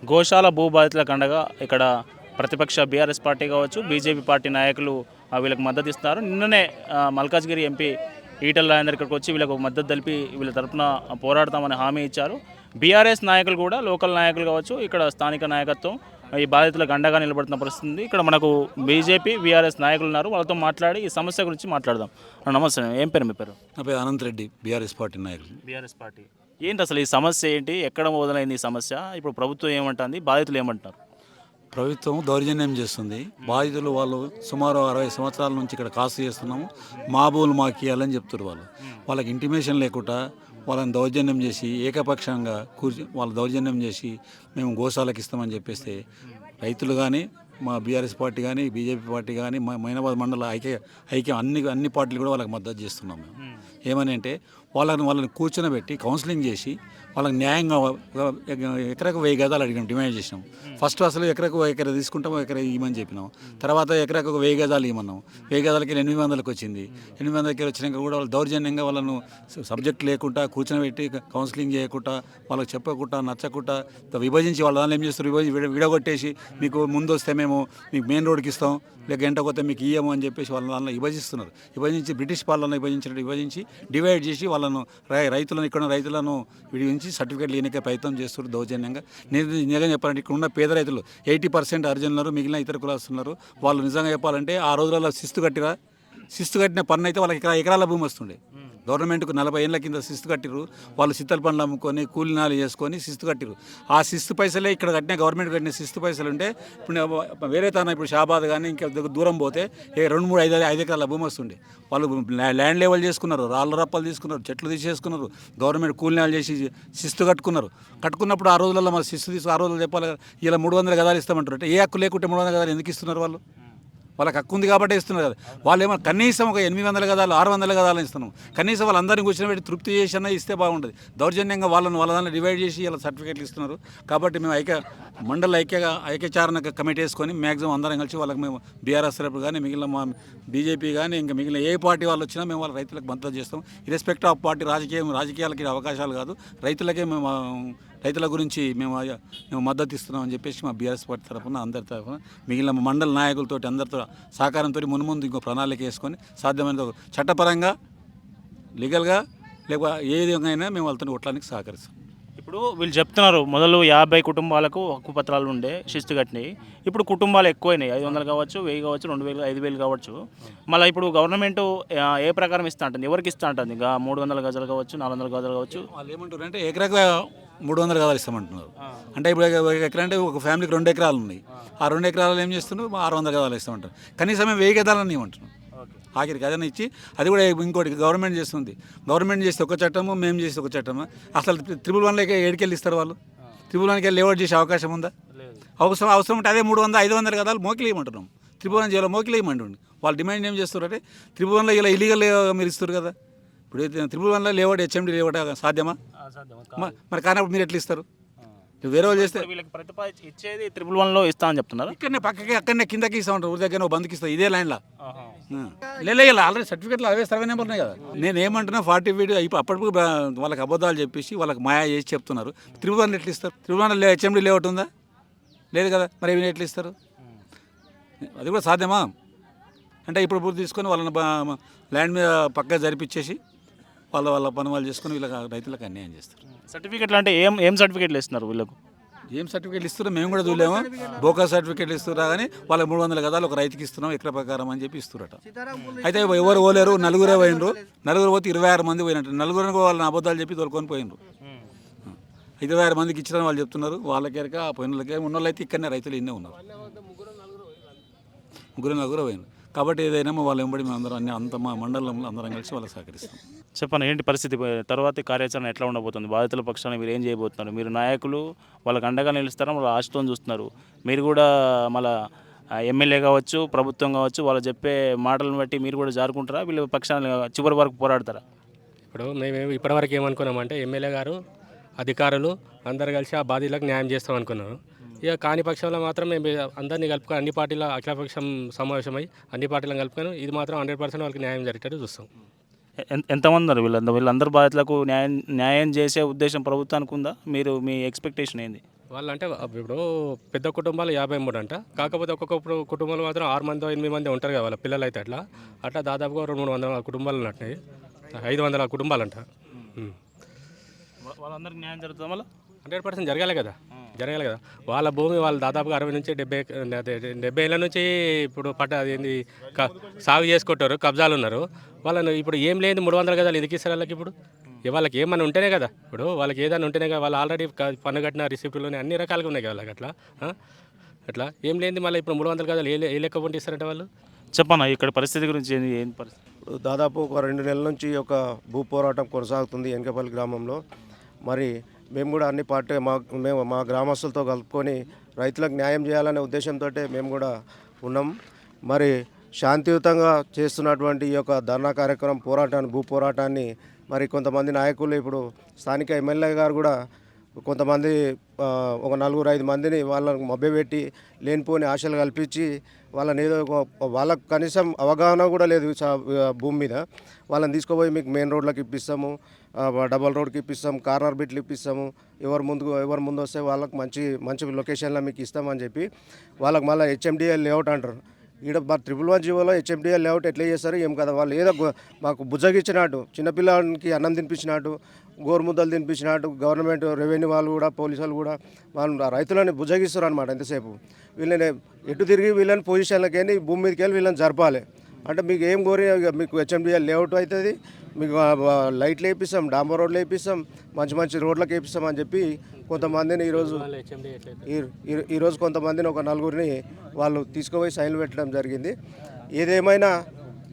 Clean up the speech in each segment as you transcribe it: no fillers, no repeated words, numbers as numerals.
గోశాల భూబాధితులకు అండగా ఇక్కడ ప్రతిపక్ష బీఆర్ఎస్ పార్టీ కావచ్చు, బీజేపీ పార్టీ నాయకులు వీళ్ళకి మద్దతు ఇస్తున్నారు. నిన్ననే మల్కాజ్గిరి ఎంపీ ఈటెల రాజేందర్ ఇక్కడికి వచ్చి వీళ్ళకు మద్దతు తెలిపి వీళ్ళ తరపున పోరాడతామని హామీ ఇచ్చారు. బీఆర్ఎస్ నాయకులు కూడా, లోకల్ నాయకులు కావచ్చు, ఇక్కడ స్థానిక నాయకత్వం ఈ బాధితులకు అండగా నిలబడుతున్న పరిస్థితి ఉంది. ఇక్కడ మనకు బీజేపీ, బీఆర్ఎస్ నాయకులు ఉన్నారు. వాళ్ళతో మాట్లాడి ఈ సమస్య గురించి మాట్లాడదాం. నమస్తే, ఏం పేరు మీ పేరు? నా పేరు అనంత్ రెడ్డి, బీఆర్ఎస్ పార్టీ నాయకులు. బీఆర్ఎస్ పార్టీ ఏంటి అసలు ఈ సమస్య ఏంటి? ఎక్కడ మొదలైంది ఈ సమస్య? ఇప్పుడు ప్రభుత్వం ఏమంటుంది, బాధితులు ఏమంటున్నారు? ప్రభుత్వం దౌర్జన్యం చేస్తుంది. బాధితులు వాళ్ళు సుమారు 60 సంవత్సరాల నుంచి ఇక్కడ కాసు చేస్తున్నాము, మా భూములు మాకు ఇవ్వాలని చెప్తారు. వాళ్ళకి ఇంటిమేషన్ లేకుండా వాళ్ళని దౌర్జన్యం చేసి ఏకపక్షంగా వాళ్ళు దౌర్జన్యం చేసి మేము గోశాలకు ఇస్తామని చెప్పేస్తే రైతులు కానీ, మా బీఆర్ఎస్ పార్టీ కానీ, బీజేపీ పార్టీ కానీ, మా మైనాబాద్ మండల ఐక్య అన్ని పార్టీలు కూడా వాళ్ళకి మద్దతు చేస్తున్నాం. మేము ఏమని అంటే వాళ్ళని కూర్చొని కౌన్సిలింగ్ చేసి వాళ్ళకి న్యాయంగా ఎకరకు 1000 గదాలు అడిగినాం, డిమాండ్ చేసినాం. ఫస్ట్ అసలు ఎకర తీసుకుంటాం, ఎకర ఇవ్వమని చెప్పినాం. తర్వాత ఎకరకు 1000 గదాలు ఇవ్వమన్నాం. 1000 గదాలకి 800కి వచ్చింది. 800కి వచ్చినాక కూడా వాళ్ళు దౌర్జన్యంగా వాళ్ళను సబ్జెక్ట్ లేకుండా కూర్చొని కౌన్సిలింగ్ చేయకుండా, వాళ్ళకి చెప్పకుండా, నచ్చకుండా విభజించి వాళ్ళ దానిలో ఏం చేస్తారు, విడగొట్టేసి మీకు ముందు వస్తే మేము మీకు మెయిన్ రోడ్కి ఇస్తాం, లేక గంట కొత్త మీకు ఇయ్యము అని చెప్పేసి వాళ్ళ దానిలో విభజిస్తున్నారు. విభజించి బ్రిటిష్ పాలన విభజించి డివైడ్ చేసి వాళ్ళను రైతులను రైతులను విడిగించి సర్టిఫికేట్లు ఇవ్వడానికి ప్రయత్నం చేస్తున్నారు దౌర్జన్యంగా. నిజంగా చెప్పాలంటే ఇక్కడ ఉన్న పేద రైతులు 80% హరిజనులు, మిగిలిన ఇతర కులాస్తున్నారు. వాళ్ళు నిజంగా చెప్పాలంటే ఆ రోజులలో శిస్తు కట్టిన పన్ను అయితే వాళ్ళకి ఎకరాల భూమి వస్తుండే. గవర్నమెంట్కు 40 ఏళ్ళ కింద శిస్తు కట్టిరు. వాళ్ళు సిత్తల పండ్లు అమ్ముకొని కూలినాలు చేసుకొని శిస్తు కట్టిరు. ఆ శిస్తు పైసలే ఇక్కడ గవర్నమెంట్ కట్టిన శిస్తు పైసలు ఉంటే ఇప్పుడు వేరే తాన ఇప్పుడు షాబాద్ కానీ ఇంకా దూరం పోతే 2, 3, 5 ఎకరాల భూమి వస్తుండే. వాళ్ళు ల్యాండ్ లెవెల్ చేసుకున్నారు, రాళ్ళ రప్పలు తీసుకున్నారు, చెట్లు తీసేసుకున్నారు, గవర్నమెంట్ కూలినాలు చేసి శిస్తు కట్టుకున్నప్పుడు ఆ రోజులలో మన శిస్తు ఆ రోజుల్లో చెప్పాలి, ఇలా 300 గదాలు ఇస్తామంటారు. అంటే ఏ హక్కు లేకుంటే 300 గదాలు ఎందుకు ఇస్తున్నారు? వాళ్ళకి హక్కు ఉంది కాబట్టి ఇస్తున్నారు కదా. వాళ్ళు ఏమో కనీసం ఒక 800 గదాలు, 600 గదాలు ఇస్తున్నాం. కనీసం వాళ్ళందరినీ కూర్చొని తృప్తి చేసినా ఇస్తే బాగుంటుంది. దౌర్జన్యంగా వాళ్ళ దాన్ని డివైడ్ చేసి ఇలా సర్టిఫికేట్లు ఇస్తున్నారు. కాబట్టి మేము మండల ఐక్యచారణ కమిటీ వేసుకొని మ్యాక్సిమం అందరం కలిసి వాళ్ళకి మేము బీఆర్ఎస్ తరపు కానీ, మిగిలిన మా బీజేపీ కానీ, ఇంకా మిగిలిన ఏ పార్టీ వాళ్ళు వచ్చినా మేము వాళ్ళ రైతులకు మద్దతు చేస్తాం. ఇరెస్పెక్ట్ ఆఫ్ పార్టీ రాజకీయాలకి అవకాశాలు కాదు, రైతులకే మేము రైతుల గురించి మేము మద్దతు ఇస్తున్నామని చెప్పేసి మా బీఆర్ఎస్ పార్టీ తరఫున అందరి తరఫున మిగిలిన మండల నాయకులతో అందరితో సహకారంతో ముందు ఇంకో ప్రణాళిక వేసుకొని సాధ్యమైన చట్టపరంగా, లీగల్గా లేకపోతే ఏ విధంగా అయినా మేము వాళ్ళతో కొట్టడానికి సహకరిస్తాం. ఇప్పుడు వీళ్ళు చెప్తున్నారు మొదలు 50 కుటుంబాలకు హక్కు పత్రాలు ఉండే శిస్తు కట్టినాయి. ఇప్పుడు కుటుంబాలు ఎక్కువైనాయి, 500 కావచ్చు, 1000 కావచ్చు, 2000, 5000 కావచ్చు. మళ్ళీ ఇప్పుడు గవర్నమెంట్ ఏ ప్రకారం ఇస్తా ఉంటుంది, ఎవరికి ఇస్తా ఉంటుంది? 300 గజాలు కావచ్చు, 400 గజాలు కావచ్చు. వాళ్ళు ఏమంటారు అంటే ఎకరాకు 300 గదాలు ఇస్తామంటున్నారు. అంటే ఇప్పుడు ఎకరా అంటే ఒక ఫ్యామిలీకి 2 ఎకరాలు ఉన్నాయి. ఆ 2 ఎకరాలు ఏం చేస్తున్నారు, 600 గదాలు ఇస్తామంటారు. కనీసం 1000 గదాలని ఇవ్వమంటున్నాం. ఆఖరికి అదన ఇచ్చి అది కూడా ఇంకోటి గవర్నమెంట్ చేస్తుంది. గవర్నమెంట్ చేస్తే ఒక చట్టము, మేము చేస్తే ఒక చట్టము. అసలు 111 ఏడుకెళ్ళి ఇస్తారు వాళ్ళు? 111 లేఅవుట్ చేసే అవకాశం ఉందా? అవసరం ఉంటే అదే 500 గదాలు మోకిలు ఇవ్వమంటున్నాం. 111 జైల్లో మోకిలు ఇవ్వమంటుంది. వాళ్ళు డిమాండ్ ఏం చేస్తారు అంటే 111 ఇలా ఇల్లీగల్ మీరు ఇస్తారు కదా. ఇప్పుడు 111 లేఅవుట్ హెచ్ఎండి లేఅవుట్ సాధ్యమా? మరి కానప్పుడు మీరు ఎట్లా ఇస్తారు? వేరే వాళ్ళు చేస్తే వీళ్ళకి ఇచ్చేది 111లో ఇస్తా అని చెప్తున్నారు. ఇక్కడనే పక్కకి అక్కడనే కిందకి ఇస్తా ఉంటారు, ఊరి దగ్గర బంధుకి ఇస్తారు ఇదే లైన్లో. ఇలా ఆల్రెడీ సర్టిఫికేట్లు అవే సర్వే నెంబర్ ఉన్నాయి కదా. నేను ఏమంటున్నా 40 వీడియో ఇప్పుడు అప్పటికి వాళ్ళకి అబద్ధాలు చెప్పేసి వాళ్ళకి మాయా చేసి చెప్తున్నారు. 111 ఎట్లా ఇస్తారు? 111 హెచ్ఎండి లేఅవుట్ ఉందా? లేదు కదా. మరి ఏమి ఎట్లా ఇస్తారు? అది కూడా సాధ్యమా? అంటే ఇప్పుడు తీసుకొని వాళ్ళని ల్యాండ్ మీద పక్కగా జరిపించేసి వాళ్ళ పని వాళ్ళు చేసుకొని వీళ్ళకి రైతులకు అన్యాయం చేస్తారు. సర్టిఫికెట్లు అంటే ఏం సర్టిఫికెట్లు ఇస్తున్నారు వీళ్ళకు? ఏం సర్టిఫికేట్లు ఇస్తున్నారో మేము కూడా చూడలేము. బోకా సర్టిఫికేట్లు ఇస్తున్నా కానీ వాళ్ళకి 300 గదాలు ఒక రైతుకి ఇస్తున్నాం ఎకర ప్రకారం అని చెప్పి ఇస్తున్నారట. అయితే ఎవరు పోలేరు, నలుగురే పోయినరు. నలుగురు పోతే 26 మంది పోయినట్టు. నలుగురు వాళ్ళని అబద్ధాలు చెప్పి తోలుకొని పోయినరు. 26 మందికి ఇచ్చిన వాళ్ళు చెప్తున్నారు. వాళ్ళకేరక ఆ పోయిన వాళ్ళకే ఉన్న వాళ్ళు అయితే ఇక్కడనే రైతులు ఇన్నే ఉన్నారు. నలుగురు పోయినారు. కాబట్టి ఏదైనా వాళ్ళు వెంబడి మేము అందరం అంత మా మండలంలో అందరం కలిసి వాళ్ళకి సహకరిస్తాం. చెప్పండి, ఏంటి పరిస్థితి? తర్వాత కార్యాచరణ ఎట్లా ఉండబోతుంది? బాధితుల పక్షాన మీరు ఏం చేయబోతున్నారు? మీరు నాయకులు వాళ్ళకి అండగా నిలుస్తారా? వాళ్ళు ఆశతో చూస్తున్నారు. మీరు కూడా మళ్ళీ ఎమ్మెల్యే కావచ్చు, ప్రభుత్వం కావచ్చు, వాళ్ళు చెప్పే మాటలను బట్టి మీరు కూడా జారుకుంటారా? వీళ్ళ పక్షాన చివరి వరకు పోరాడతారా? ఇప్పుడు మేము ఇప్పటివరకు ఏమనుకున్నామంటే ఎమ్మెల్యే గారు, అధికారులు అందరు కలిసి ఆ బాధితులకు న్యాయం చేస్తాం అనుకున్నారు. ఇక కాని పక్షంలో మాత్రం మేము అందరినీ కలుపుకొని అన్ని పార్టీల అఖిలపక్షం సమావేశమై అన్ని పార్టీలను కలుపుకొని ఇది మాత్రం 100% వాళ్ళకి న్యాయం జరిగేటట్టు చూస్తాం. ఎంతమంది ఉన్నారు వీళ్ళందరూ బాధితులకు న్యాయం చేసే ఉద్దేశం ప్రభుత్వానికి ఉందా? మీ ఎక్స్పెక్టేషన్ ఏంది? వాళ్ళు అంటే ఇప్పుడు పెద్ద కుటుంబాలు 53 అంట. కాకపోతే ఒక్కొక్క కుటుంబంలో మాత్రం 6 మందో 8 మంది ఉంటారు కదా వాళ్ళ పిల్లలు అయితే అట్లా దాదాపుగా 200-300 కుటుంబాలు ఉన్నట్టున్నాయి. 500 కుటుంబాలంట. వాళ్ళందరికీ న్యాయం జరుగుతుంది మళ్ళీ 100% జరగాలి కదా. వాళ్ళ భూమి వాళ్ళు దాదాపుగా 60 నుంచి 70 ఏళ్ళ నుంచి ఇప్పుడు అదేంది సాగు చేసుకుంటారు, కబ్జాలు ఉన్నారు. వాళ్ళను ఇప్పుడు ఏం లేదు 300 గదాలు ఎందుకు ఇస్తారు వాళ్ళకి? ఇప్పుడు వాళ్ళకి ఏమన్నా ఉంటేనే కదా, ఇప్పుడు వాళ్ళకి ఏదైనా ఉంటేనే కదా. వాళ్ళు ఆల్రెడీ పన్ను కట్టిన రిసిప్టులు అన్ని రకాలుగా ఉన్నాయి కదా వాళ్ళకి. అట్లా ఏం లేని మళ్ళీ ఇప్పుడు 300 గదాలు ఏ లెక్క పొంటి ఇస్తారంటే వాళ్ళు? చెప్పన్నా ఇక్కడ పరిస్థితి గురించి ఏం పరిస్థితి? ఇప్పుడు దాదాపు ఒక 2 నెలల నుంచి ఒక భూ పోరాటం కొనసాగుతుంది ఎనకపల్లి గ్రామంలో. మరి మేము కూడా అన్ని మేము మా గ్రామస్తులతో కలుపుకొని రైతులకు న్యాయం చేయాలనే ఉద్దేశంతో మేము కూడా ఉన్నాం. మరి శాంతియుతంగా చేస్తున్నటువంటి ఈ యొక్క ధర్నా కార్యక్రమం భూ పోరాటాన్ని మరి కొంతమంది నాయకులు, ఇప్పుడు స్థానిక ఎమ్మెల్యే గారు కూడా కొంతమంది ఒక 4-5 మందిని వాళ్ళకు మభ్యపెట్టి లేనిపోని ఆశలు కల్పించి వాళ్ళని ఏదో వాళ్ళకు కనీసం అవగాహన కూడా లేదు భూమి మీద. వాళ్ళని తీసుకుపోయి మీకు మెయిన్ రోడ్లకు ఇప్పిస్తాము, డబల్ రోడ్కి ఇప్పిస్తాం, కార్నర్ బిట్లు ఇప్పిస్తాము, ఎవరు ముందు వస్తే వాళ్ళకి మంచి లొకేషన్లో మీకు ఇస్తామని చెప్పి వాళ్ళకి మళ్ళీ హెచ్ఎండిఎల్ లేఅవుట్ అంటారు. ఈడ మా 111 జీవోలో హెచ్ఎండిఎల్ లేఅవుట్ ఎట్లా చేస్తారు ఏం కదా. వాళ్ళు ఏదో మాకు బుజ్జగిచ్చినట్టు, చిన్నపిల్లలకి అన్నం తినిపించినట్టు, గోరుముద్దలు తినిపించినట్టు గవర్నమెంట్ రెవెన్యూ వాళ్ళు కూడా, పోలీసు వాళ్ళు కూడా వాళ్ళు రైతులని బుజ్జగిస్తారు అనమాట. ఎంతసేపు వీళ్ళని ఎటు తిరిగి వీళ్ళని పొజిషన్లకి భూమి మీదకి వెళ్ళి వీళ్ళని జరపాలి. అంటే మీకు ఏం కోరి మీకు హెచ్ఎండిఎల్ లేఅవుట్ అవుతుంది, మీకు లైట్లు వేపిస్తాం, డాంబర్ రోడ్లు వేపిస్తాం, మంచి రోడ్లకు వేపిస్తాం అని చెప్పి కొంతమందిని ఈరోజు కొంతమందిని ఒక 4గురిని వాళ్ళు తీసుకుపోయి సైన్లు పెట్టడం జరిగింది. ఏదేమైనా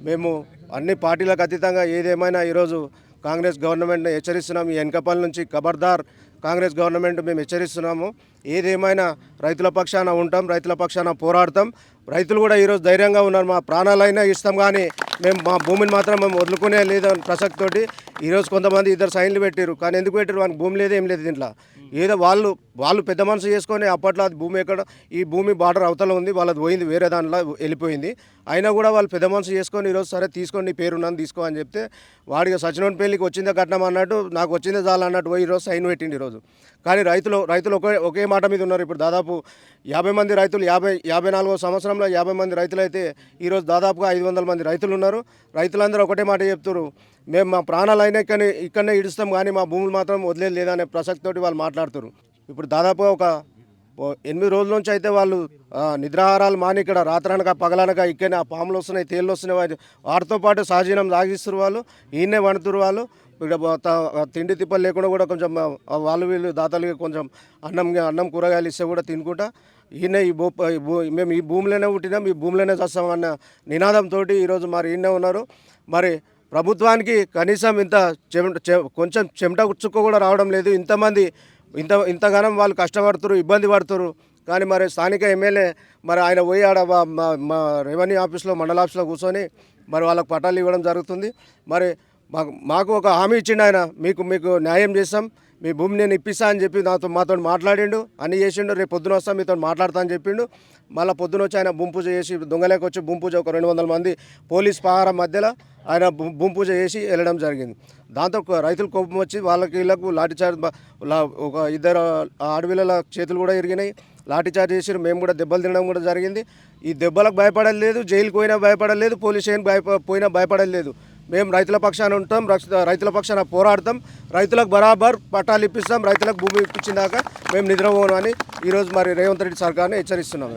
మేము అన్ని పార్టీలకు అతీతంగా ఏదేమైనా ఈరోజు కాంగ్రెస్ గవర్నమెంట్ని హెచ్చరిస్తున్నాము. ఈ ఎనకపల్లి నుంచి ఖబర్దార్ కాంగ్రెస్ గవర్నమెంట్ మేము హెచ్చరిస్తున్నాము. ఏదేమైనా రైతుల పక్షాన ఉంటాం, రైతుల పక్షాన పోరాడతాం. రైతులు కూడా ఈరోజు ధైర్యంగా ఉన్నారు. మా ప్రాణాలైనా ఇస్తాం కానీ మేము మా భూమిని మాత్రం మేము వదులుకునే లేదని ప్రసక్తితోటి ఈరోజు కొంతమంది 2 సైన్లు పెట్టారు. కానీ ఎందుకు పెట్టారు? వాళ్ళకి భూమి లేదు, ఏం లేదు దీంట్లో. ఏదో వాళ్ళు పెద్ద మనసు చేసుకొని అప్పట్లో అది భూమి ఎక్కడ, ఈ భూమి బార్డర్ అవతల ఉంది, వాళ్ళది పోయింది వేరే దాంట్లో వెళ్ళిపోయింది. అయినా కూడా వాళ్ళు పెద్ద మనసు చేసుకొని ఈరోజు సరే తీసుకోండి, నీ పేరున్నాను తీసుకో అని చెప్తే వాడికి సచినోని పెళ్ళికి వచ్చిందే కట్నం అన్నట్టు, నాకు వచ్చిందే చాలు అన్నట్టు పోయి ఈరోజు సైన్ పెట్టింది ఈరోజు. కానీ రైతులు ఒకే మాట మీద ఉన్నారు. ఇప్పుడు దాదాపు 50 మంది రైతులు 54వ సంవత్సరంలో 50 మంది రైతులు అయితే ఈరోజు దాదాపుగా 500 మంది రైతులు ఉన్నారు. రైతులందరూ ఒకటే మాట చెప్తున్నారు, మేము మా ప్రాణాలైనా ఇక్కడనే ఇడుస్తాం కానీ మా భూములు మాత్రం వదిలేదు లేదనే ప్రసక్తితోటి వాళ్ళు మాట్లాడుతారు. ఇప్పుడు దాదాపుగా ఒక 8 రోజుల నుంచి అయితే వాళ్ళు నిద్రాహారాలు మాని ఇక్కడ రాత్రనక పగలనక ఇక్కడనే ఆ పాములు వస్తున్నాయి, తేళ్ళు వస్తున్నాయి, వాటితో పాటు సహజీవనం సాగిస్తారు వాళ్ళు, ఈయనే వండుతున్నారు వాళ్ళు. ఇక్కడ తిండి తిప్పలు లేకుండా కూడా కొంచెం వీళ్ళు దాతలకి కొంచెం అన్నం కూరగాయలు ఇస్తే కూడా తినుకుంటా ఈయన మేము ఈ భూమిలోనే పుట్టినాం, ఈ భూమిలోనే చేస్తామన్న నినాదంతో ఈరోజు మరి ఈయనే ఉన్నారు. మరి ప్రభుత్వానికి కనీసం కొంచెం చెమట చుక్క కూడా రావడం లేదు. ఇంతగానం వాళ్ళు కష్టపడుతున్నారు, ఇబ్బంది పడుతున్నారు. కానీ మరి స్థానిక ఎమ్మెల్యే మరి ఆయన పోయి ఆడ మా రెవెన్యూ ఆఫీస్లో, మండల ఆఫీస్లో కూర్చొని మరి వాళ్ళకు పట్టాలు ఇవ్వడం జరుగుతుంది. మరి మాకు ఒక హామీ ఇచ్చిండు ఆయన, మీకు న్యాయం చేస్తాం, మీ భూమి నేను ఇప్పిస్తా అని చెప్పి మాతో మాట్లాడిండు, అన్నీ చేసిండు. రేపు పొద్దున వస్తా మీతో మాట్లాడతా అని చెప్పిండు. మళ్ళీ పొద్దున వచ్చి ఆయన భూమి పూజ చేసి, దొంగలేక వచ్చి భూమి పూజ ఒక 200 మంది పోలీస్ పహారం మధ్యలో ఆయన భూమి పూజ చేసి వెళ్ళడం జరిగింది. దాంతో రైతులు కోపం వచ్చి వీళ్ళకు లాఠీచార్జ్, ఒక 2 ఆడపిల్లల చేతులు కూడా ఇరిగినాయి, లాఠీచార్జ్ చేసి మేము కూడా దెబ్బలు తినడం కూడా జరిగింది. ఈ దెబ్బలకు భయపడలేదు, జైలుకి పోయినా భయపడలేదు, పోలీస్ స్టేషన్ పోయినా భయపడలేదు. మేము రైతుల పక్షాన ఉంటాం, రైతుల పక్షాన పోరాడతాం, రైతులకు బరాబర్ పట్టాలు ఇప్పిస్తాం, రైతులకు భూమి ఇప్పించిందాక మేము నిద్రపోను అని ఈరోజు మరి రేవంత్ రెడ్డి సర్కార్ని హెచ్చరిస్తున్నాం.